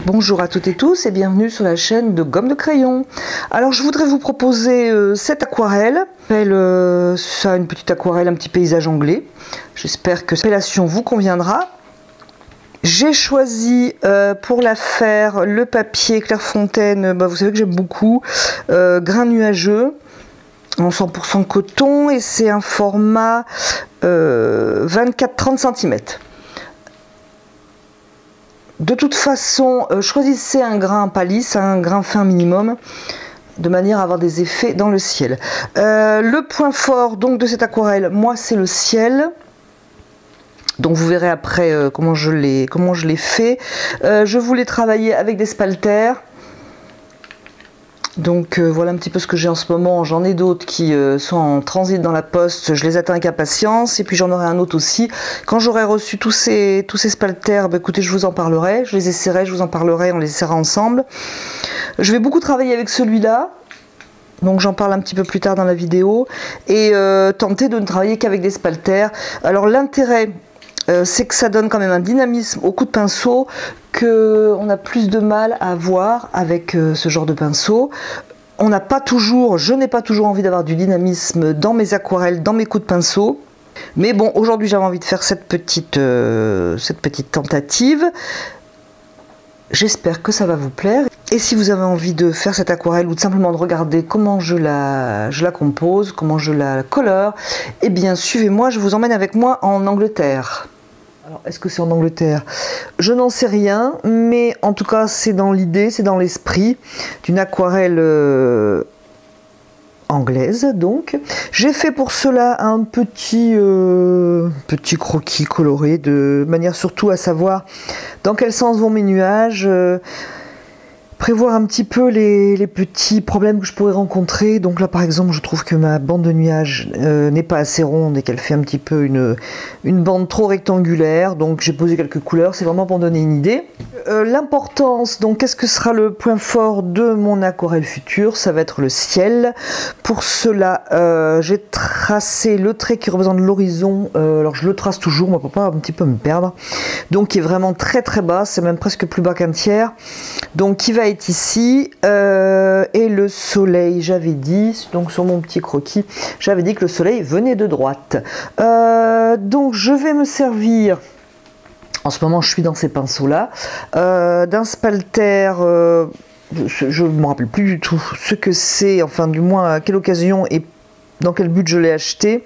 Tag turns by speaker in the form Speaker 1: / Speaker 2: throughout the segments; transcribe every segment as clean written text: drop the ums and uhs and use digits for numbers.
Speaker 1: Bonjour à toutes et tous et bienvenue sur la chaîne de Gomme de Crayon. Alors je voudrais vous proposer cette aquarelle. Ça, une petite aquarelle, un petit paysage anglais. J'espère que cette appellation vous conviendra. J'ai choisi pour la faire le papier Clairefontaine, vous savez que j'aime beaucoup, grain nuageux, en 100% coton, et c'est un format 24-30 cm. De toute façon, choisissez un grain palisse, un grain fin minimum, de manière à avoir des effets dans le ciel. Le point fort donc de cette aquarelle, moi c'est le ciel. Donc vous verrez après comment je l'ai fait. Je voulais travailler avec des spalters. Donc voilà un petit peu ce que j'ai en ce moment. J'en ai d'autres qui sont en transit dans la poste. Je les attends avec impatience. Et puis j'en aurai un autre aussi. Quand j'aurai reçu tous ces spalters, écoutez, je vous en parlerai. Je les essaierai, je vous en parlerai. On les essaiera ensemble. Je vais beaucoup travailler avec celui-là. Donc j'en parle un petit peu plus tard dans la vidéo. Et tenter de ne travailler qu'avec des spalters. Alors l'intérêt, c'est que ça donne quand même un dynamisme au coup de pinceau qu'on a plus de mal à avoir avec ce genre de pinceau. Je n'ai pas toujours envie d'avoir du dynamisme dans mes aquarelles, dans mes coups de pinceau. Mais bon, aujourd'hui j'avais envie de faire cette petite tentative. J'espère que ça va vous plaire. Et si vous avez envie de faire cette aquarelle ou de simplement de regarder comment je la compose, comment je la colore, eh bien suivez-moi, je vous emmène avec moi en Angleterre. Alors, est-ce que c'est en Angleterre? Je n'en sais rien, mais en tout cas, c'est dans l'idée, c'est dans l'esprit d'une aquarelle anglaise. Donc, j'ai fait pour cela un petit croquis coloré, de manière surtout à savoir dans quel sens vont mes nuages. Prévoir un petit peu les petits problèmes que je pourrais rencontrer. Donc là par exemple je trouve que ma bande de nuages n'est pas assez ronde et qu'elle fait un petit peu une bande trop rectangulaire. Donc j'ai posé quelques couleurs, c'est vraiment pour donner une idée. L'importance, donc qu'est-ce que sera le point fort de mon aquarelle future? Ça va être le ciel. Pour cela j'ai tracé le trait qui représente l'horizon. Alors je le trace toujours, moi pour pas un petit peu me perdre. Donc qui est vraiment très très bas, c'est même presque plus bas qu'un tiers. Donc qui va être ici, et le soleil, j'avais dit, donc sur mon petit croquis, j'avais dit que le soleil venait de droite. Donc je vais me servir, en ce moment je suis dans ces pinceaux là, d'un spalter, je ne me rappelle plus du tout ce que c'est, enfin du moins à quelle occasion et dans quel but je l'ai acheté.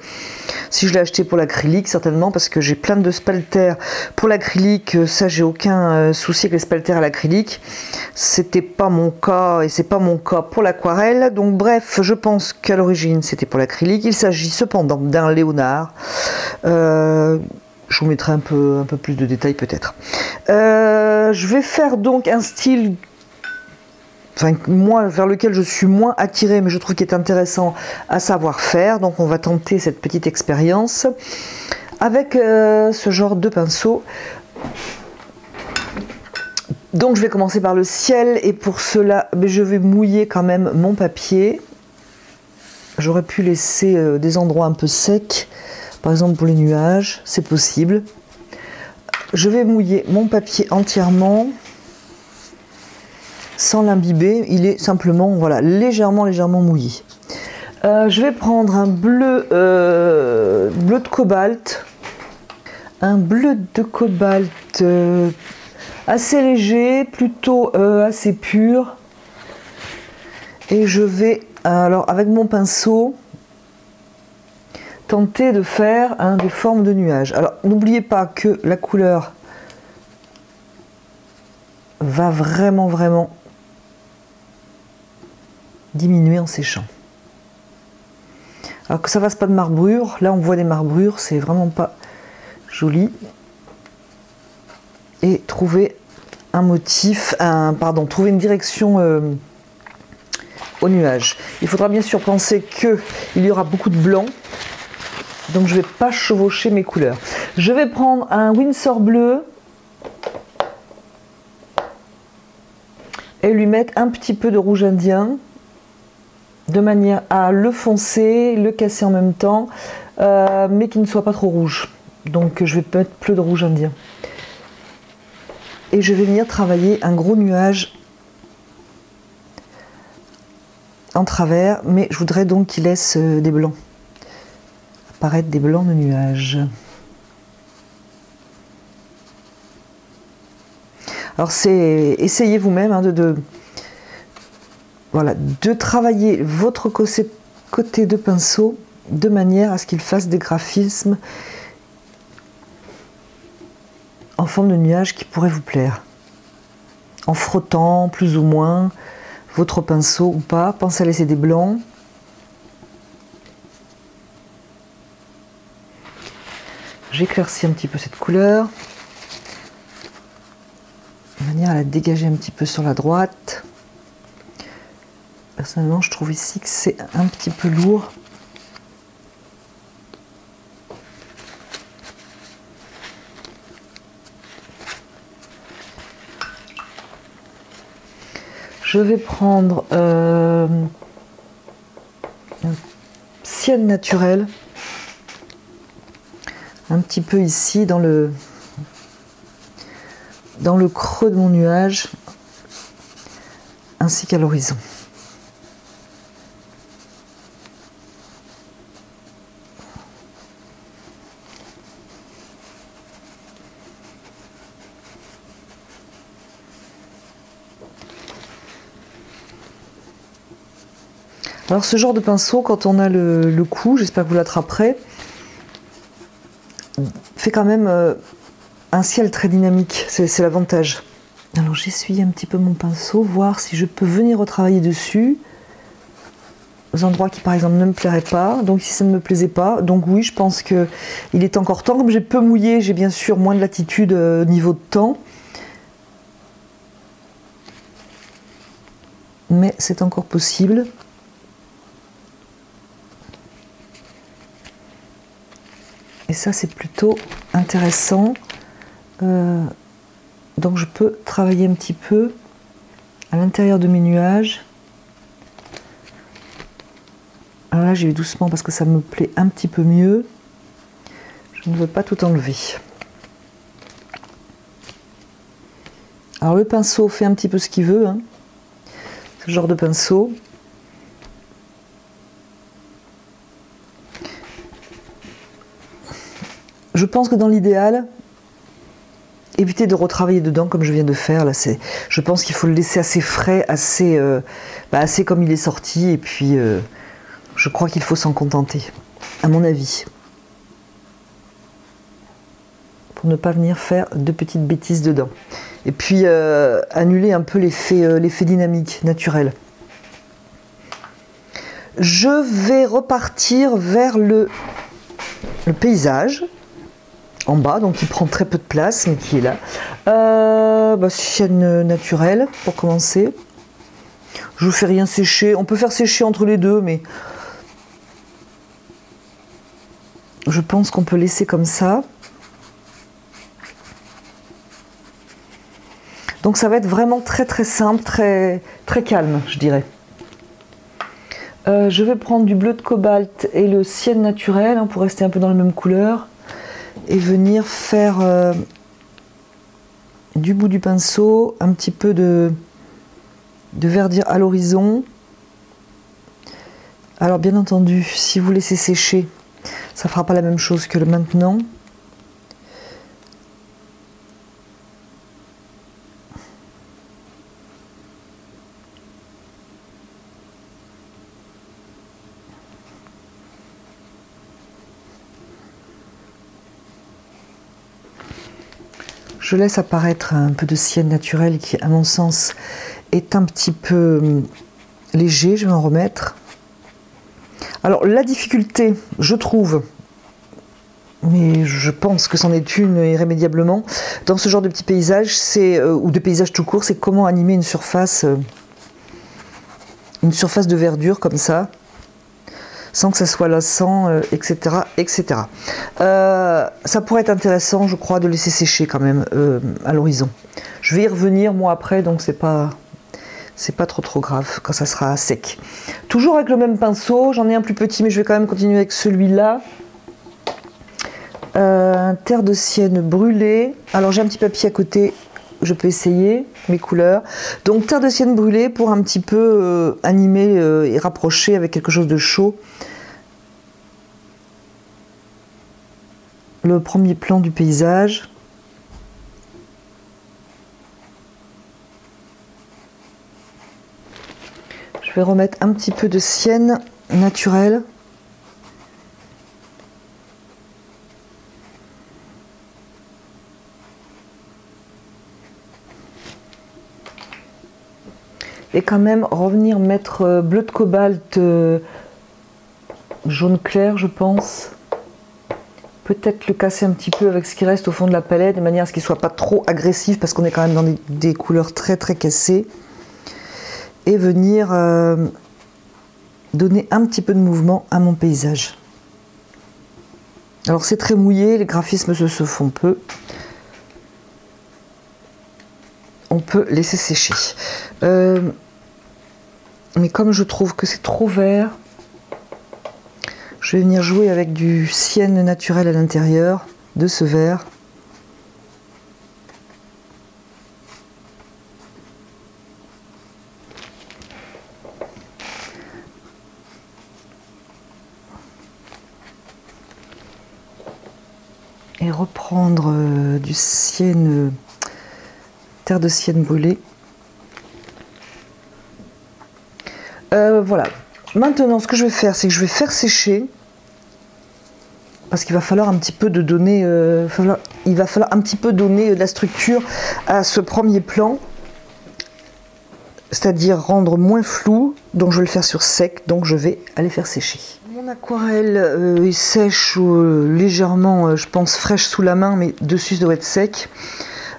Speaker 1: Si je l'ai acheté pour l'acrylique, certainement, parce que j'ai plein de spalters pour l'acrylique. Ça, j'ai aucun souci avec les spalters à l'acrylique. C'était pas mon cas et c'est pas mon cas pour l'aquarelle. Donc bref, je pense qu'à l'origine c'était pour l'acrylique. Il s'agit cependant d'un léonard. Je vous mettrai un peu plus de détails peut-être. Je vais faire donc un style, enfin, moi, vers lequel je suis moins attirée, mais je trouve qu'il est intéressant à savoir faire. Donc on va tenter cette petite expérience avec ce genre de pinceau. Donc je vais commencer par le ciel, et pour cela je vais mouiller quand même mon papier. J'aurais pu laisser des endroits un peu secs, par exemple pour les nuages, c'est possible. Je vais mouiller mon papier entièrement sans l'imbiber, il est simplement, voilà, légèrement mouillé. Je vais prendre un bleu de cobalt, assez léger, plutôt assez pur, et je vais alors avec mon pinceau tenter de faire des formes de nuages. Alors n'oubliez pas que la couleur va vraiment diminuer en séchant. Alors que ça fasse pas de marbrure, là on voit des marbrures, c'est vraiment pas joli. Et trouver un motif, trouver une direction au nuage. Il faudra bien sûr penser qu'il y aura beaucoup de blanc, donc je vais pas chevaucher mes couleurs. Je vais prendre un Winsor bleu et lui mettre un petit peu de rouge indien, de manière à le foncer, le casser en même temps, mais qui ne soit pas trop rouge. Donc je vais mettre plus de rouge indien. et je vais venir travailler un gros nuage en travers, mais je voudrais donc qu'il laisse des blancs, apparaître des blancs de nuages. Alors c'est, essayez vous-même hein, voilà, de travailler votre côté de pinceau de manière à ce qu'il fasse des graphismes en forme de nuages qui pourraient vous plaire. En frottant plus ou moins votre pinceau ou pas, pensez à laisser des blancs. J'éclaircis un petit peu cette couleur, de manière à la dégager un petit peu sur la droite. Personnellement, je trouve ici que c'est un petit peu lourd. Je vais prendre un sienne naturel, un petit peu ici dans le creux de mon nuage, ainsi qu'à l'horizon. Alors ce genre de pinceau, quand on a le coup, j'espère que vous l'attraperez, fait quand même un ciel très dynamique, c'est l'avantage. Alors j'essuie un petit peu mon pinceau, voir si je peux venir retravailler dessus, aux endroits qui par exemple ne me plairaient pas, donc si ça ne me plaisait pas, donc oui je pense qu'il est encore temps, comme j'ai peu mouillé, j'ai bien sûr moins de latitude au niveau de temps, mais c'est encore possible. Et ça c'est plutôt intéressant, donc je peux travailler un petit peu à l'intérieur de mes nuages. Alors là j'y vais doucement parce que ça me plaît un petit peu mieux, je ne veux pas tout enlever. Alors le pinceau fait un petit peu ce qu'il veut, hein, ce genre de pinceau. Je pense que dans l'idéal, évitez de retravailler dedans comme je viens de faire. Là, je pense qu'il faut le laisser assez frais, assez comme il est sorti. Et puis, je crois qu'il faut s'en contenter, à mon avis. Pour ne pas venir faire de petites bêtises dedans. Et puis, annuler un peu l'effet dynamique, naturel. Je vais repartir vers le paysage. En bas, donc il prend très peu de place, mais qui est là. Sienne naturelle, pour commencer. Je ne fais rien sécher. On peut faire sécher entre les deux, mais je pense qu'on peut laisser comme ça. Donc ça va être vraiment très très simple, très, très calme, je dirais. Je vais prendre du bleu de cobalt et le sienne naturel, hein, pour rester un peu dans la même couleur. Et venir faire du bout du pinceau un petit peu de verdure à l'horizon. Alors bien entendu, si vous laissez sécher, ça ne fera pas la même chose que le maintenant. Je laisse apparaître un peu de sienne naturelle qui, à mon sens, est un petit peu léger. Je vais en remettre. Alors, la difficulté, je trouve, mais je pense que c'en est une irrémédiablement, dans ce genre de petits paysages, ou de paysages tout court, c'est comment animer une surface de verdure comme ça, sans que ça soit lassant, etc. etc. Ça pourrait être intéressant, je crois, de laisser sécher quand même à l'horizon. Je vais y revenir moi après, donc c'est pas trop grave quand ça sera sec. Toujours avec le même pinceau, j'en ai un plus petit, mais je vais quand même continuer avec celui-là. Un terre de sienne brûlée. Alors j'ai un petit papier à côté je peux essayer mes couleurs. Donc terre de sienne brûlée pour un petit peu animer et rapprocher avec quelque chose de chaud le premier plan du paysage. Je vais remettre un petit peu de sienne naturelle. Et quand même revenir mettre bleu de cobalt, jaune clair je pense. Peut-être le casser un petit peu avec ce qui reste au fond de la palette, de manière à ce qu'il ne soit pas trop agressif, parce qu'on est quand même dans des couleurs très très cassées. Et venir donner un petit peu de mouvement à mon paysage. Alors c'est très mouillé, les graphismes se font peu. On peut laisser sécher. Mais comme je trouve que c'est trop vert, je vais venir jouer avec du sienne naturel à l'intérieur de ce vert. Et reprendre du sienne, terre de sienne brûlée. Voilà. Maintenant, ce que je vais faire, c'est que je vais faire sécher. Parce qu'il va falloir un petit peu de donner, il va falloir un petit peu donner de la structure à ce premier plan, c'est-à-dire rendre moins flou. Donc je vais le faire sur sec, donc je vais aller faire sécher. Mon aquarelle est sèche ou légèrement, je pense, fraîche sous la main, mais dessus ça doit être sec.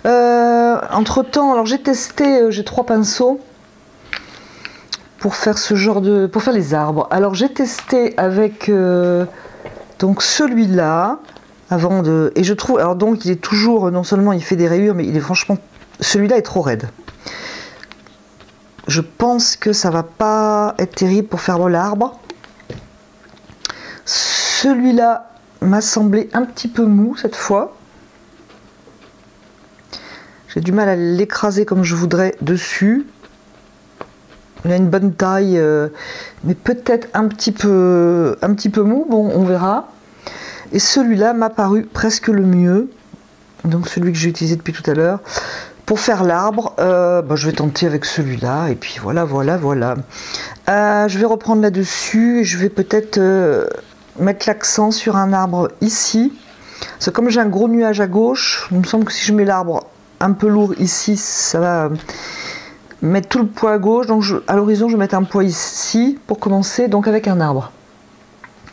Speaker 1: Entre temps, alors j'ai testé, j'ai 3 pinceaux pour faire ce genre de, pour faire les arbres. Alors j'ai testé avec donc celui-là, avant de... Et je trouve... Alors donc il est toujours... Non seulement il fait des rayures, mais il est franchement... Celui-là est trop raide. Je pense que ça va pas être terrible pour faire l'arbre. Celui-là m'a semblé un petit peu mou cette fois. J'ai du mal à l'écraser comme je voudrais dessus. Il a une bonne taille, mais peut-être un petit peu mou. Bon, on verra. Et celui-là m'a paru presque le mieux. Donc celui que j'ai utilisé depuis tout à l'heure. Pour faire l'arbre, je vais tenter avec celui-là. Et puis voilà. Je vais reprendre là-dessus. Et je vais peut-être mettre l'accent sur un arbre ici. Parce que comme j'ai un gros nuage à gauche, il me semble que si je mets l'arbre un peu lourd ici, ça va... mettre tout le poids à gauche, donc à l'horizon je vais mettre un poids ici pour commencer, donc avec un arbre.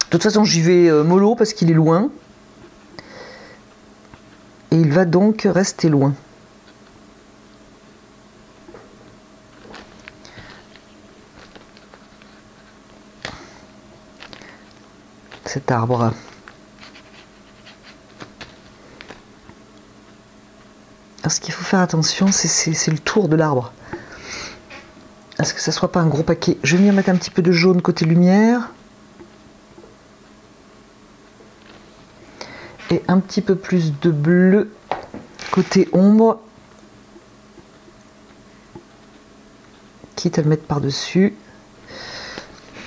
Speaker 1: De toute façon j'y vais mollo parce qu'il est loin et il va donc rester loin. Cet arbre. Alors ce qu'il faut faire attention, c'est le tour de l'arbre. À ce que ça soit pas un gros paquet. Je vais venir mettre un petit peu de jaune côté lumière. Et un petit peu plus de bleu côté ombre. Quitte à le mettre par-dessus.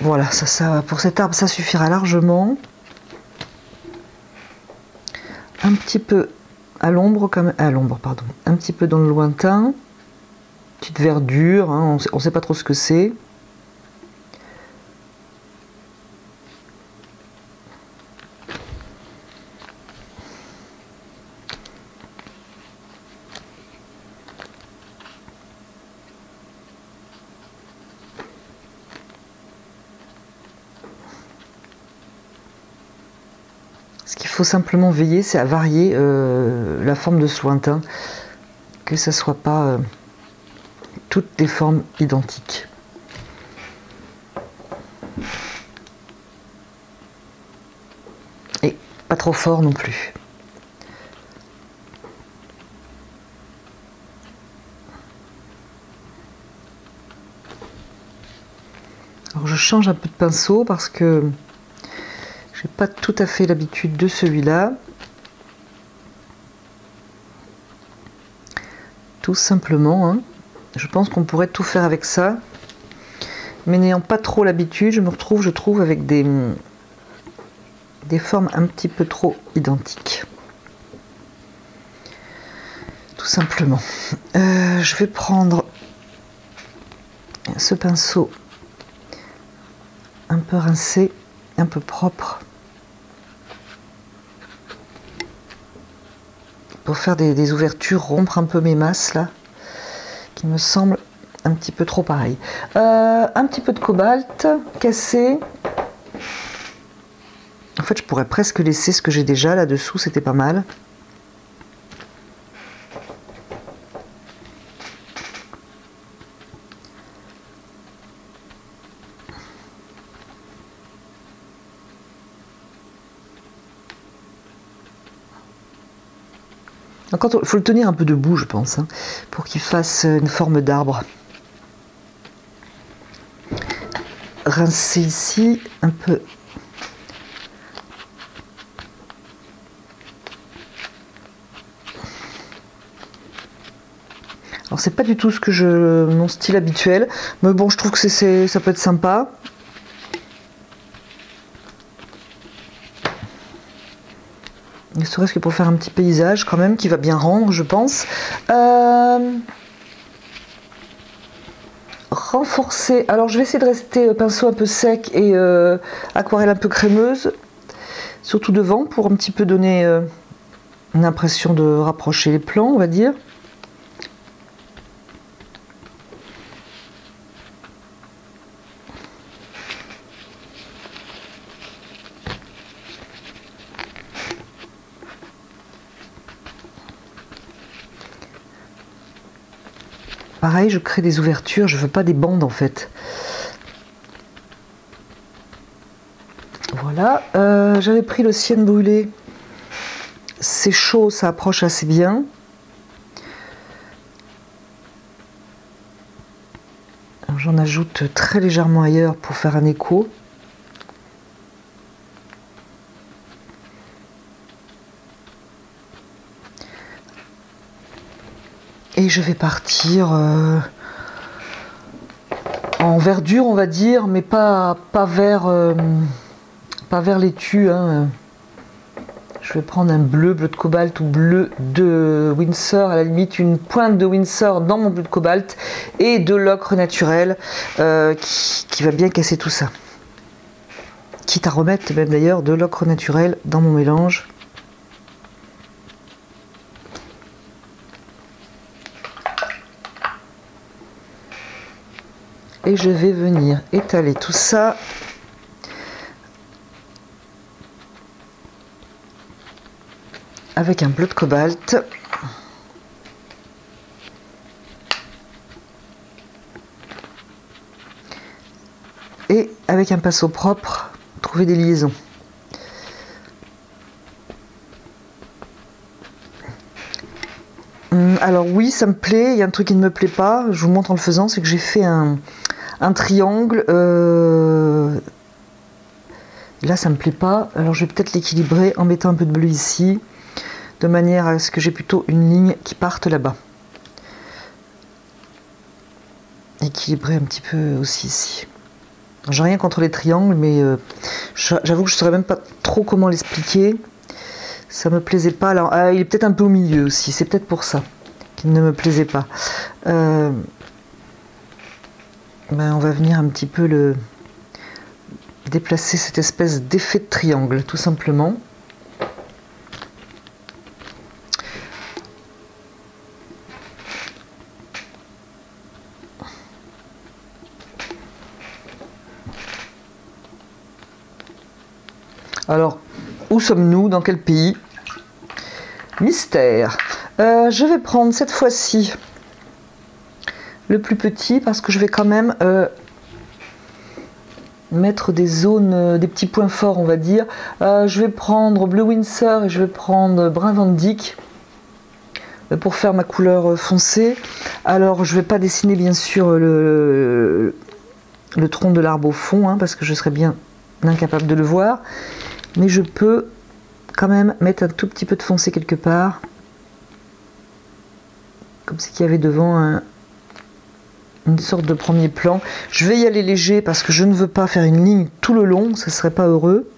Speaker 1: Voilà, ça, pour cet arbre, ça suffira largement. Un petit peu à l'ombre, pardon. Un petit peu dans le lointain. Petite verdure, hein, on ne sait pas trop ce que c'est. Ce qu'il faut simplement veiller, c'est à varier la forme de ce lointain, que ça ne soit pas toutes des formes identiques. Et pas trop fort non plus. Alors je change un peu de pinceau parce que j'ai pas tout à fait l'habitude de celui-là. tout simplement, hein. Je pense qu'on pourrait tout faire avec ça, mais n'ayant pas trop l'habitude, je me retrouve, je trouve, avec des formes un petit peu trop identiques. Tout simplement. Je vais prendre ce pinceau un peu rincé, un peu propre, pour faire des ouvertures, rompre un peu mes masses là, qui me semblent un petit peu trop pareil. Un petit peu de cobalt cassé. En fait, je pourrais presque laisser ce que j'ai déjà là-dessous, c'était pas mal. Il faut le tenir un peu debout, je pense, hein, pour qu'il fasse une forme d'arbre. Rincer ici, un peu. Alors c'est pas du tout mon style habituel, mais bon, je trouve que ça peut être sympa. Ne serait-ce que pour faire un petit paysage quand même qui va bien rendre, je pense. Renforcer. Alors je vais essayer de rester pinceau un peu sec et aquarelle un peu crémeuse, surtout devant, pour un petit peu donner une impression de rapprocher les plans, on va dire. Pareil, je crée des ouvertures, je veux pas des bandes en fait. Voilà, j'avais pris le ciel brûlé. C'est chaud, ça approche assez bien. J'en ajoute très légèrement ailleurs pour faire un écho. Et je vais partir en verdure, on va dire, mais pas vert laitue, hein. Je vais prendre un bleu de cobalt ou bleu de Winsor, à la limite une pointe de Winsor dans mon bleu de cobalt et de l'ocre naturel qui va bien casser tout ça. Quitte à remettre même d'ailleurs de l'ocre naturel dans mon mélange. Et je vais venir étaler tout ça avec un bleu de cobalt. Et avec un pinceau propre, trouver des liaisons. Alors oui, ça me plaît. Il y a un truc qui ne me plaît pas, je vous montre en le faisant, c'est que j'ai fait un triangle. Là, ça me plaît pas. Alors je vais peut-être l'équilibrer en mettant un peu de bleu ici, de manière à ce que j'ai plutôt une ligne qui parte là-bas. Équilibrer un petit peu aussi ici. J'ai rien contre les triangles, mais j'avoue que je ne saurais même pas trop comment l'expliquer. Ça me plaisait pas. Alors, il est peut-être un peu au milieu aussi, c'est peut-être pour ça qu'il ne me plaisait pas. Ben, on va venir un petit peu déplacer cette espèce d'effet de triangle, tout simplement. Alors, où sommes-nous? Dans quel pays? Mystère. Je vais prendre cette fois-ci le plus petit parce que je vais quand même mettre des zones, des petits points forts, on va dire. Je vais prendre bleu Winsor et je vais prendre brun Van Dyck pour faire ma couleur foncée. Alors, je ne vais pas dessiner bien sûr le tronc de l'arbre au fond, hein, parce que je serais bien incapable de le voir. Mais je peux quand même mettre un tout petit peu de foncé quelque part. comme si il y avait devant une sorte de premier plan. Je vais y aller léger parce que je ne veux pas faire une ligne tout le long, ça serait pas heureux.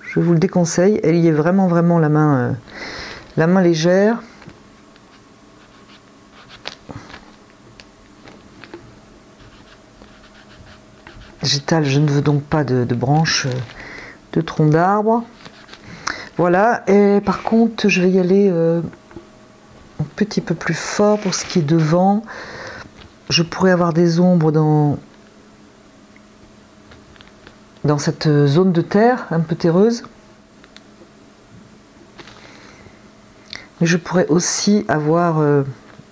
Speaker 1: Je vous le déconseille, elle y est vraiment la main légère. J'étale, je ne veux donc pas de branches, de troncs d'arbres. Voilà, et par contre, je vais y aller un petit peu plus fort pour ce qui est devant. Je pourrais avoir des ombres dans cette zone de terre un peu terreuse. Mais je pourrais aussi avoir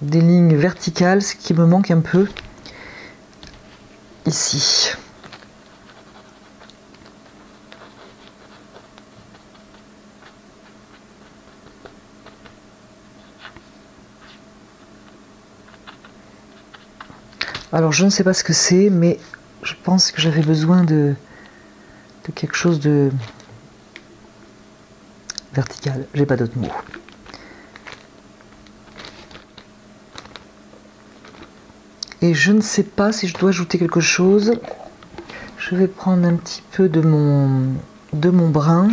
Speaker 1: des lignes verticales, ce qui me manque un peu ici. Alors je ne sais pas ce que c'est, mais je pense que j'avais besoin de quelque chose de vertical. J'ai pas d'autres mots. Et je ne sais pas si je dois ajouter quelque chose. Je vais prendre un petit peu de mon brun.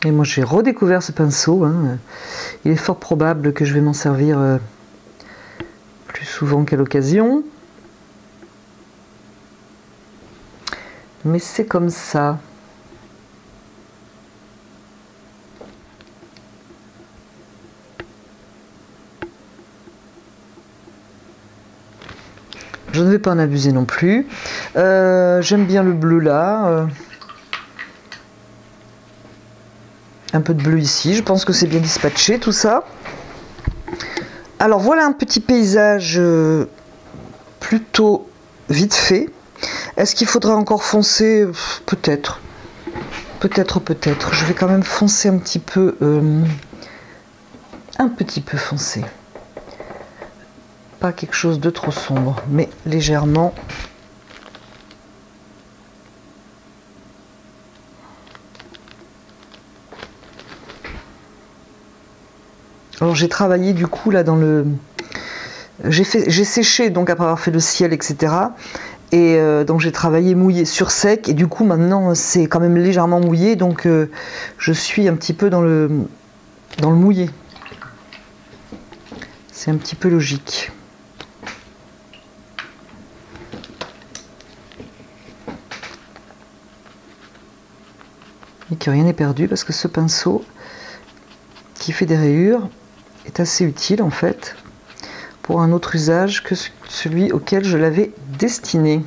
Speaker 1: Et moi j'ai redécouvert ce pinceau, hein. Il est fort probable que je vais m'en servir plus souvent qu'à l'occasion. Mais c'est comme ça. Je ne vais pas en abuser non plus. J'aime bien le bleu là. Un peu de bleu ici, je pense que c'est bien dispatché tout ça. Alors voilà un petit paysage plutôt vite fait. Est-ce qu'il faudra encore foncer? Peut-être. Peut-être. Je vais quand même foncer un petit peu foncé. Pas quelque chose de trop sombre, mais légèrement. Alors j'ai travaillé du coup là dans le... J'ai séché donc après avoir fait le ciel, etc. Et donc j'ai travaillé mouillé sur sec et du coup maintenant c'est quand même légèrement mouillé, donc je suis un petit peu dans le mouillé. C'est un petit peu logique. Et que rien n'est perdu parce que ce pinceau qui fait des rayures est assez utile en fait pour un autre usage que celui auquel je l'avais destiné.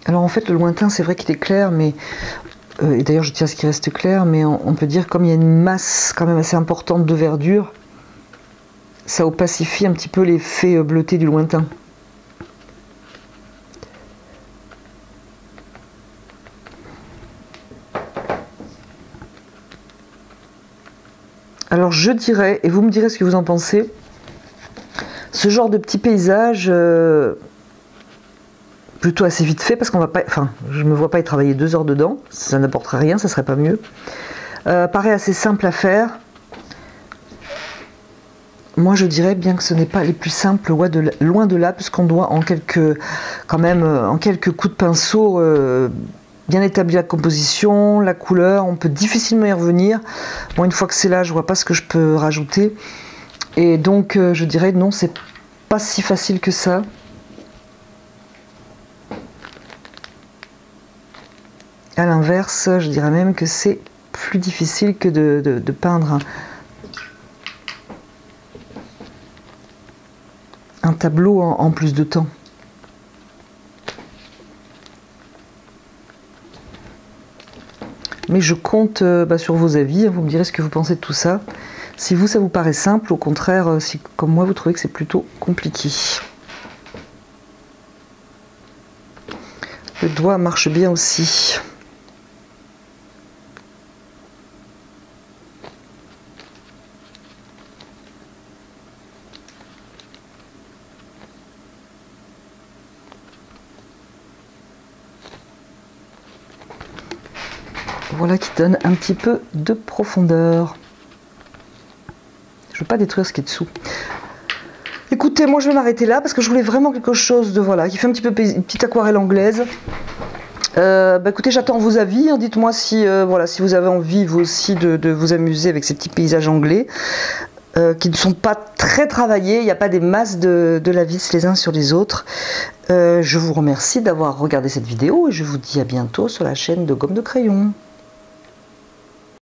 Speaker 1: Alors en fait le lointain c'est vrai qu'il est clair, mais et d'ailleurs je tiens à ce qu'il reste clair, mais on peut dire comme il y a une masse quand même assez importante de verdure, ça opacifie un petit peu l'effet bleuté du lointain. Alors je dirais, et vous me direz ce que vous en pensez, ce genre de petit paysage plutôt assez vite fait, parce qu'on va pas, enfin, je me vois pas y travailler 2 heures dedans, ça n'apporterait rien, ça serait pas mieux. Paraît assez simple à faire. Moi je dirais bien que ce n'est pas les plus simples, loin de là, puisqu'on doit en quelques coups de pinceau bien établir la composition, la couleur, on peut difficilement y revenir. Bon, une fois que c'est là, je vois pas ce que je peux rajouter. Et donc je dirais non, c'est pas si facile que ça. À l'inverse, je dirais même que c'est plus difficile que de peindre un tableau en plus de temps. Mais je compte sur vos avis, vous me direz ce que vous pensez de tout ça. Si vous, ça vous paraît simple, au contraire, si comme moi vous trouvez que c'est plutôt compliqué. Le doigt marche bien aussi. Voilà qui donne un petit peu de profondeur. Je ne veux pas détruire ce qui est dessous. Écoutez, moi je vais m'arrêter là parce que je voulais vraiment quelque chose de voilà qui fait un petit peu une petite aquarelle anglaise. Écoutez, j'attends vos avis. Hein. Dites-moi si voilà si vous avez envie vous aussi de vous amuser avec ces petits paysages anglais qui ne sont pas très travaillés. Il n'y a pas des masses de la vis les uns sur les autres. Je vous remercie d'avoir regardé cette vidéo et je vous dis à bientôt sur la chaîne de Gomme de Crayon.